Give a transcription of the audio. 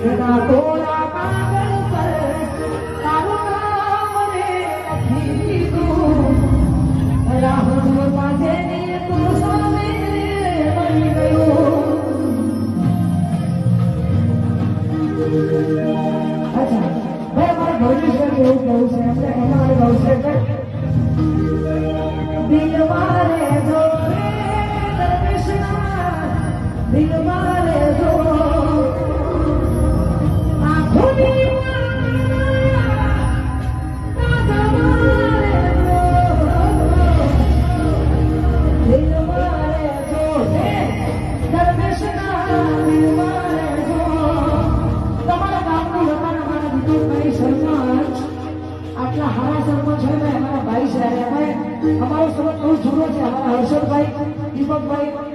દિલના કોરા કાગળ પર તારું નામ રે લખી દીધું રાહુલ પાસે તું સામે બની ગયું અચ્છા ભાઈ મારે ભવિષ્ય એવું કહું છે આપણે એના ભવિષ્ય છે દિલ મારે જો દિલ મારે જો આંખોની દિલ મારે જો દરવેશના દિલ મારે જો તમારા ગામનું લોકોને અમારા દીપકભાઈ સરપંચ આટલા હારા સરપંચ છે ને અમારા ભાઈ છે અમારો સરપંચ બહુ જૂનો છે અમારા હર્ષદભાઈ દીપકભાઈ